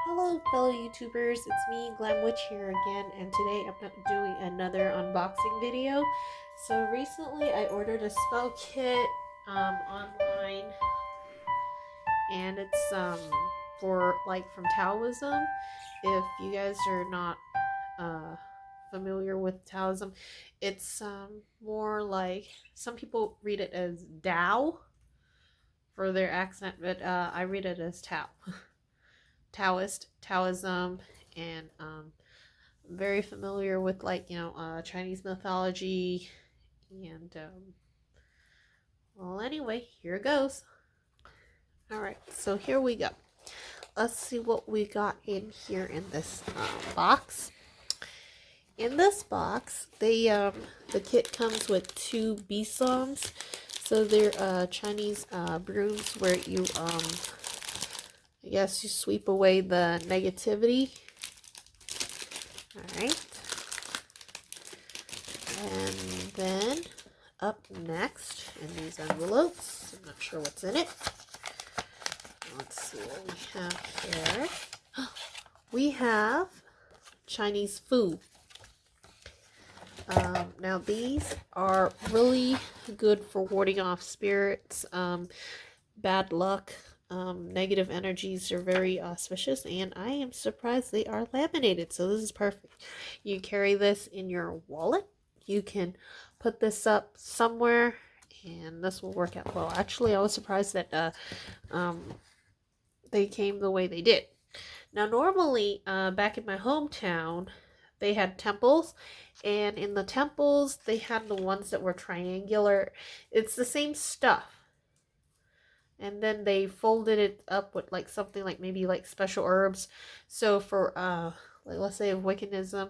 Hello, fellow YouTubers. It's me, Glam Witch, here again, and today I'm doing another unboxing video. So recently, I ordered a spell kit online, and it's for from Taoism. If you guys are not uh, familiar with Taoism, it's more like some people read it as Tao for their accent, but I read it as Tao. Taoism, and very familiar with Chinese mythology, and well, anyway, here it goes. All right, so here we go. Let's see what we got in here in this box. In this box, the kit comes with two besoms. So they're Chinese brooms where you I guess you sweep away the negativity. All right. And then up next in these envelopes, I'm not sure what's in it. Let's see what we have here. We have Chinese food. Now these are really good for warding off spirits, bad luck, negative energies are very auspicious, and I am surprised they are laminated, so this is perfect. You carry this in your wallet. You can put this up somewhere, and this will work out well. Actually, I was surprised that they came the way they did. Now, normally, back in my hometown, they had temples, and in the temples, they had the ones that were triangular. It's the same stuff. And then they folded it up with like something like maybe like special herbs. So for like let's say Wiccanism,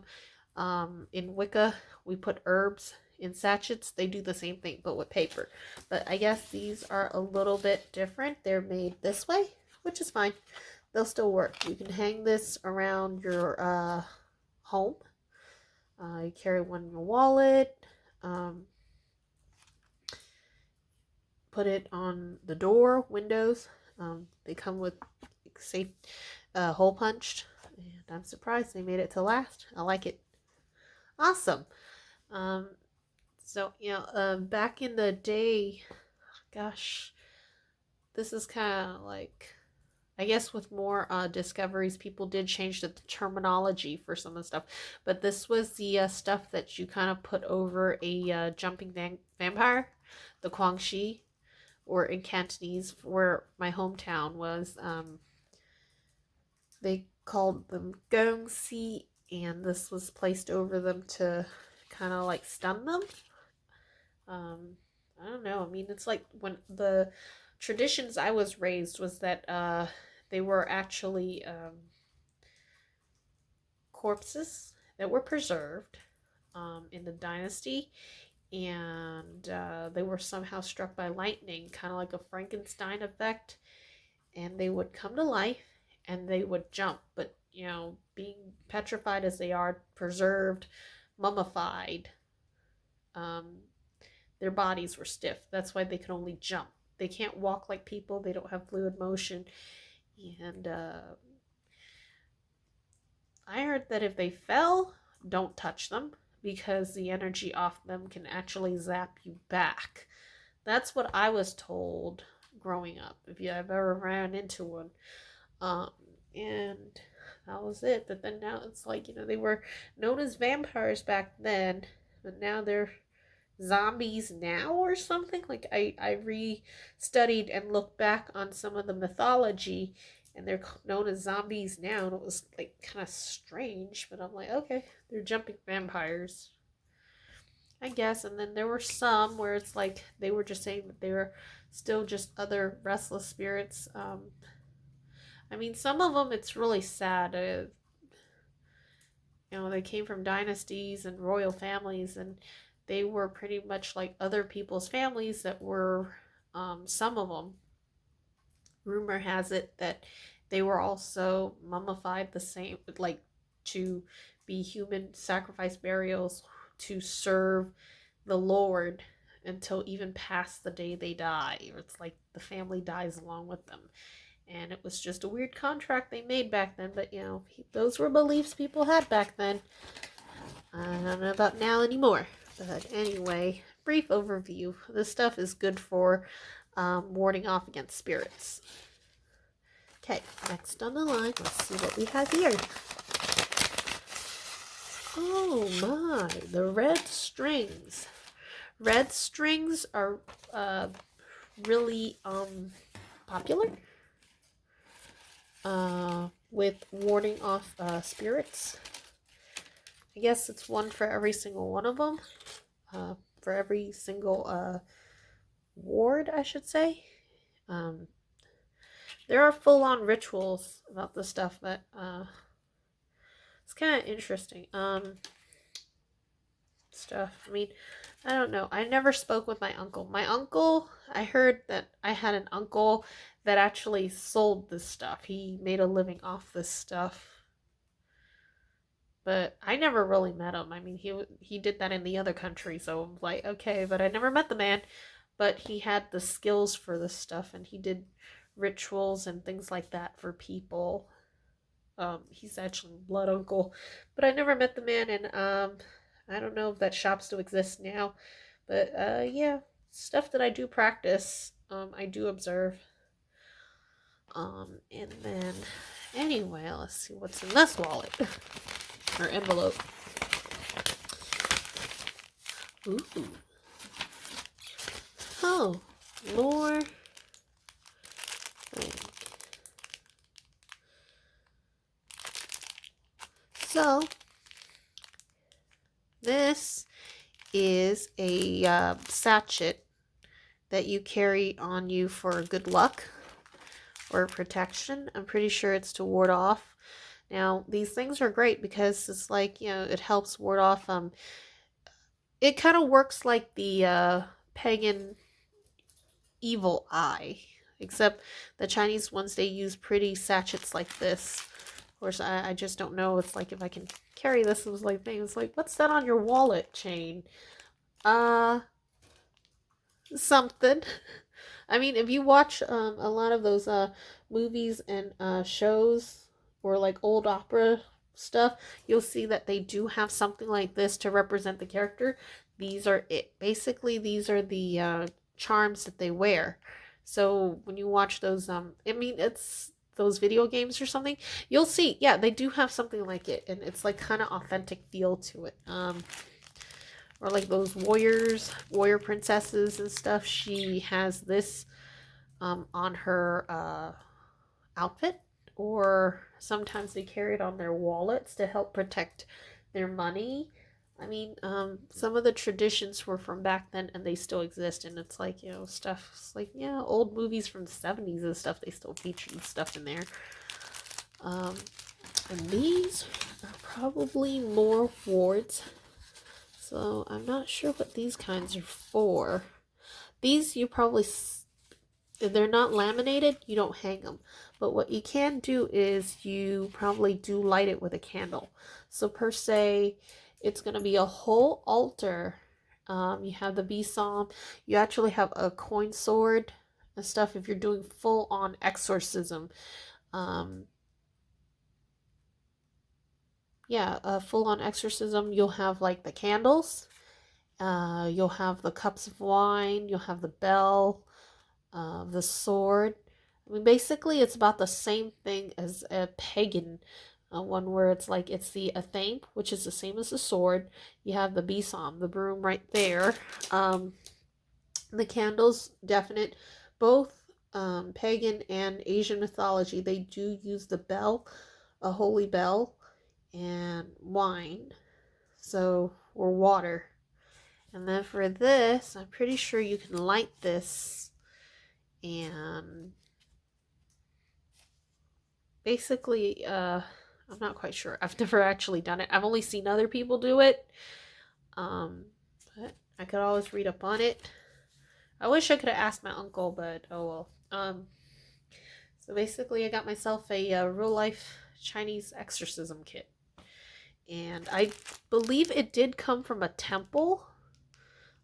in Wicca we put herbs in sachets. They do the same thing but with paper. But I guess these are a little bit different. They're made this way, which is fine. They'll still work. You can hang this around your home. You carry one in your wallet. Put it on the door, windows. They come with safe hole punched, and I'm surprised they made it to last. I like it. Awesome. So back in the day, gosh, this is kind of like, I guess with more discoveries, people did change the terminology for some of the stuff. But this was the stuff that you kind of put over a jumping vampire, the Guangxi, or in Cantonese, where my hometown was. They called them gongsi, and this was placed over them to kind of like stun them. I don't know. I mean, it's like when the traditions I was raised was that they were actually corpses that were preserved in the dynasty, and they were somehow struck by lightning, kind of like a Frankenstein effect, and they would come to life and they would jump, but being petrified as they are, preserved, mummified, um, their bodies were stiff. That's why they could only jump. They can't walk like people. They don't have fluid motion, and I heard that if they fell, don't touch them because the energy off them can actually zap you back. That's what I was told growing up, if you have ever ran into one. Um, and that was it. But then now it's like, they were known as vampires back then, but now they're zombies now or something. Like I re-studied and looked back on some of the mythology, and they're known as zombies now, and it was like kind of strange, but I'm like, okay, they're jumping vampires, I guess. And then there were some where it's like they were just saying that they were still just other restless spirits. I mean, some of them it's really sad. They came from dynasties and royal families, and they were pretty much like other people's families that were, some of them, rumor has it that they were also mummified the same, like to be human sacrifice burials to serve the Lord until even past the day they die. It's like the family dies along with them. And it was just a weird contract they made back then, but those were beliefs people had back then. I don't know about now anymore. But anyway, brief overview. This stuff is good for warding off against spirits. Okay, next on the line, let's see what we have here. Oh my, the red strings. Red strings are really popular with warding off spirits. I guess it's one for every single one of them. For every single ward, I should say. There are full-on rituals about this stuff that it's kind of interesting. Stuff. I mean, I don't know. I never spoke with my uncle. I heard that I had an uncle that actually sold this stuff. He made a living off this stuff. But I never really met him. I mean, he did that in the other country, so I'm like, okay, but I never met the man. But he had the skills for this stuff, and he did rituals and things like that for people. He's actually a blood uncle, but I never met the man, and I don't know if that shop still exists now. But yeah, stuff that I do practice, I do observe. And then anyway, let's see what's in this wallet. Or envelope. Ooh. Oh, more. So, this is a sachet that you carry on you for good luck or protection. I'm pretty sure it's to ward off. Now, these things are great because it's like, it helps ward off. It kind of works like the pagan evil eye, except the Chinese ones, they use pretty sachets like this. Of course, I just don't know. It's like if I can carry this, it was like things. It's like, what's that on your wallet chain? Something. I mean, if you watch a lot of those movies and shows or like old opera stuff, you'll see that they do have something like this to represent the character. These are it. Basically, these are the charms that they wear. So when you watch those, I mean, it's those video games or something, you'll see, yeah, they do have something like it, and it's like kind of authentic feel to it. Or like those warrior princesses and stuff. She has this on her outfit, or sometimes they carry it on their wallets to help protect their money. I mean, some of the traditions were from back then and they still exist, and it's like, stuff, it's like, yeah, old movies from the 70s and stuff, they still feature stuff in there. And these are probably more wards. So I'm not sure what these kinds are for. These you probably, if they're not laminated, you don't hang them. But what you can do is you probably do light it with a candle. So per se, it's going to be a whole altar. You have the besom. You actually have a coin sword and stuff if you're doing full on exorcism. Yeah, a full-on exorcism. You'll have like the candles, you'll have the cups of wine, you'll have the bell, the sword. I mean, basically, it's about the same thing as a pagan one, where it's like it's the athame, which is the same as the sword. You have the besom, the broom, right there. The candles, definite. Both pagan and Asian mythology, they do use the bell, a holy bell, and wine, or water. And then for this, I'm pretty sure you can light this, and basically, I'm not quite sure. I've never actually done it. I've only seen other people do it. But I could always read up on it. I wish I could have asked my uncle, but oh well. So basically, I got myself a real life Chinese exorcism kit. And I believe it did come from a temple.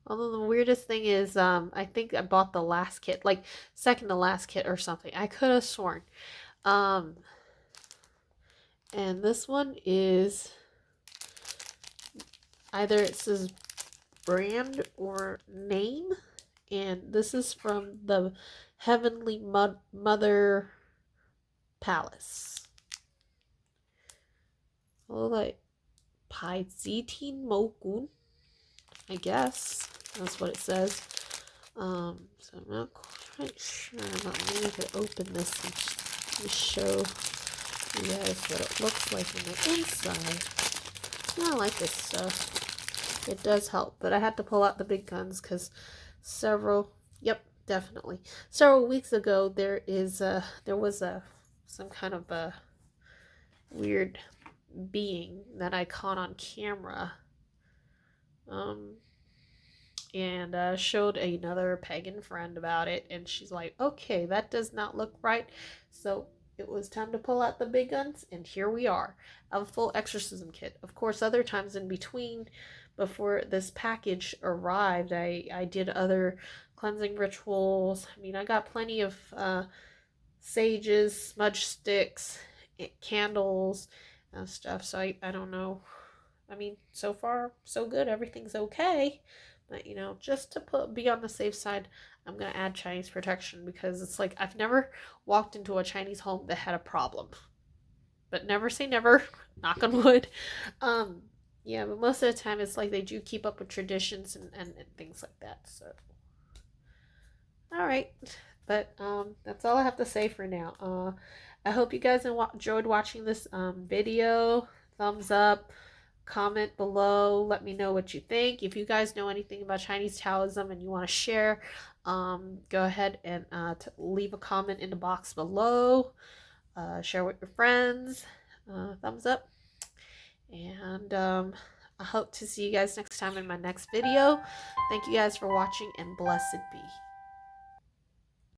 Although the weirdest thing is, I think I bought the last kit, like second to last kit or something. I could have sworn. Um, and this one is either it says brand or name, and this is from the Heavenly Mother Palace. Oh, like Paizitin Mokun, I guess that's what it says. So I'm not quite sure. Maybe I could open this and show you guys what it looks like on the inside. I like this stuff. It does help, but I had to pull out the big guns because yep, definitely. Several weeks ago, there was some kind of a weird being that I caught on camera. And showed another pagan friend about it, and she's like, okay, that does not look right. So it was time to pull out the big guns, and here we are. I have a full exorcism kit. Of course, other times in between, before this package arrived, I did other cleansing rituals. I mean, I got plenty of sages, smudge sticks, candles, and stuff. So I don't know. I mean, so far, so good. Everything's okay. But, just to be on the safe side, I'm going to add Chinese protection because it's like I've never walked into a Chinese home that had a problem. But never say never, knock on wood. Yeah, but most of the time it's like they do keep up with traditions and things like that. So, all right. But that's all I have to say for now. I hope you guys enjoyed watching this video. Thumbs up. Comment below, let me know what you think. If you guys know anything about Chinese Taoism and you want to share, go ahead and leave a comment in the box below. Share with your friends. Thumbs up. And I hope to see you guys next time in my next video. Thank you guys for watching, and blessed be.